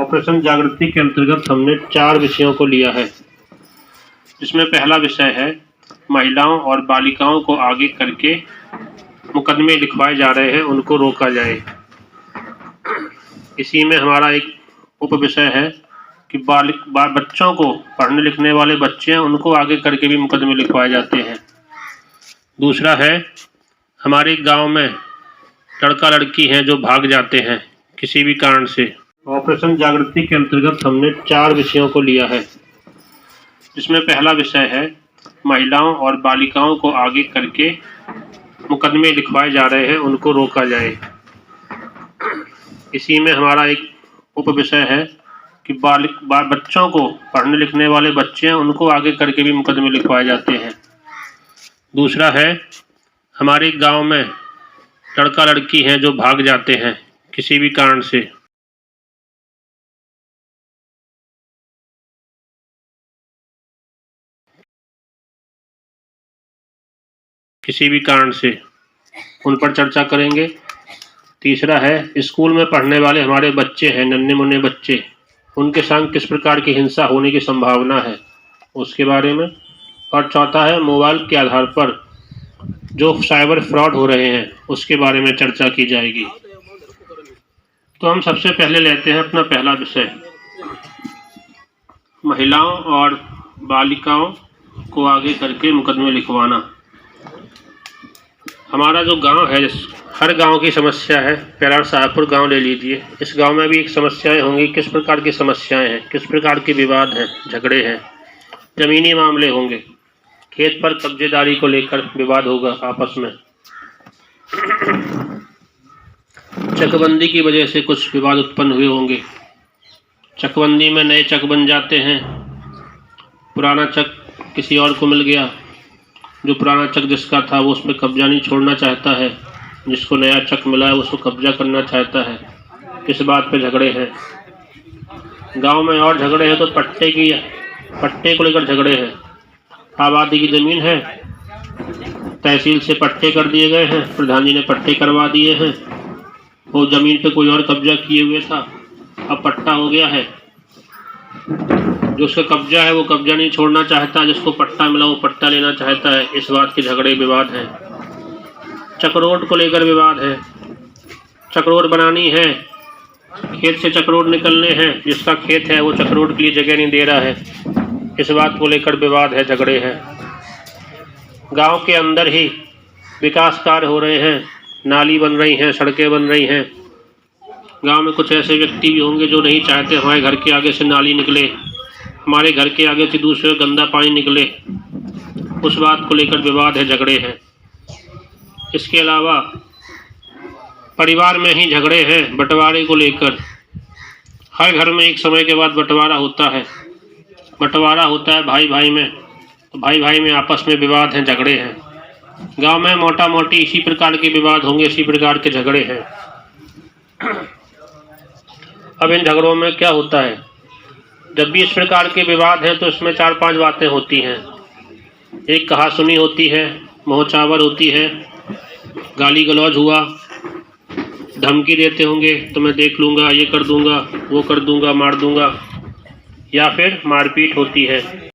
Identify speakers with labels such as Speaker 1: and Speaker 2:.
Speaker 1: Operation जागृति के अंतर्गत हमने 4 विषयों को लिया है, जिसमें पहला विषय है महिलाओं और बालिकाओं को आगे करके मुकदमे लिखवाए जा रहे हैं, उनको रोका जाए। इसी में हमारा एक उप विषय है कि बच्चों को, पढ़ने लिखने वाले बच्चे हैं, उनको आगे करके भी मुकदमे लिखवाए जाते हैं। दूसरा है हमारे गांव में लड़का लड़की हैं जो भाग जाते हैं किसी भी कारण से। ऑपरेशन जागृति के अंतर्गत हमने 4 विषयों को लिया है, जिसमें पहला विषय है महिलाओं और बालिकाओं को आगे करके मुकदमे लिखवाए जा रहे हैं, उनको रोका जाए। इसी में हमारा एक उप विषय है कि बच्चों को, पढ़ने लिखने वाले बच्चे हैं, उनको आगे करके भी मुकदमे लिखवाए जाते हैं। दूसरा है हमारे गांव में लड़का लड़की हैं जो भाग जाते हैं किसी भी कारण से। उन पर चर्चा करेंगे। तीसरा है स्कूल में पढ़ने वाले हमारे बच्चे हैं, नन्हे मुन्ने बच्चे, उनके संग किस प्रकार की हिंसा होने की संभावना है, उसके बारे में। और चौथा है मोबाइल के आधार पर जो साइबर फ्रॉड हो रहे हैं, उसके बारे में चर्चा की जाएगी। तो हम सबसे पहले लेते हैं अपना पहला विषय, महिलाओं और बालिकाओं को आगे करके मुकदमे लिखवाना। हमारा जो गांव है, हर गांव की समस्या है। पैरार साहबपुर गांव ले लीजिए, इस गांव में भी एक समस्याएं होंगी। किस प्रकार की समस्याएं हैं, किस प्रकार के विवाद हैं, झगड़े हैं, ज़मीनी मामले होंगे, खेत पर कब्जेदारी को लेकर विवाद होगा आपस में, चकबंदी की वजह से कुछ विवाद उत्पन्न हुए होंगे। चकबंदी में नए चक बन जाते हैं, पुराना चक किसी और को मिल गया, जो पुराना चक जिसका था वो उस पर कब्जा नहीं छोड़ना चाहता है, जिसको नया चक मिला है उसको कब्जा करना चाहता है। किस बात पे झगड़े हैं गांव में? और झगड़े हैं तो पट्टे को लेकर झगड़े हैं। आबादी की ज़मीन है, तहसील से पट्टे कर दिए गए हैं, प्रधान जी ने पट्टे करवा दिए हैं, वो ज़मीन पे कोई और कब्जा किए हुए था, अब पट्टा हो गया है। जो उसका कब्जा है वो कब्जा नहीं छोड़ना चाहता, जिसको पट्टा मिला वो पट्टा लेना चाहता है। इस बात के झगड़े विवाद हैं। चक्रोड को लेकर विवाद है, चक्रोड बनानी है, खेत से चक्रोड निकलने हैं, जिसका खेत है वो चक्रोड के लिए जगह नहीं दे रहा है, इस बात को लेकर विवाद है, झगड़े हैं। गांव के अंदर ही विकास कार्य हो रहे हैं, नाली बन रही हैं, सड़कें बन रही हैं। गांव में कुछ ऐसे व्यक्ति भी होंगे जो नहीं चाहते हमारे घर के आगे से नाली निकले, हमारे घर के आगे से दूसरे गंदा पानी निकले, उस बात को लेकर विवाद है, झगड़े हैं। इसके अलावा परिवार में ही झगड़े हैं बंटवारे को लेकर। हर घर में एक समय के बाद बंटवारा होता है, भाई भाई में, तो भाई भाई में आपस में विवाद हैं, झगड़े हैं। गांव में मोटा मोटी इसी प्रकार के विवाद होंगे, इसी प्रकार के झगड़े हैं। अब इन झगड़ों में क्या होता है, जब भी इस प्रकार के विवाद हैं तो इसमें 4-5 बातें होती हैं। एक कहा सुनी होती है, मोहचावर होती है, गाली गलौज हुआ, धमकी देते होंगे तो मैं देख लूँगा, ये कर दूँगा, वो कर दूँगा, मार दूँगा, या फिर मारपीट होती है।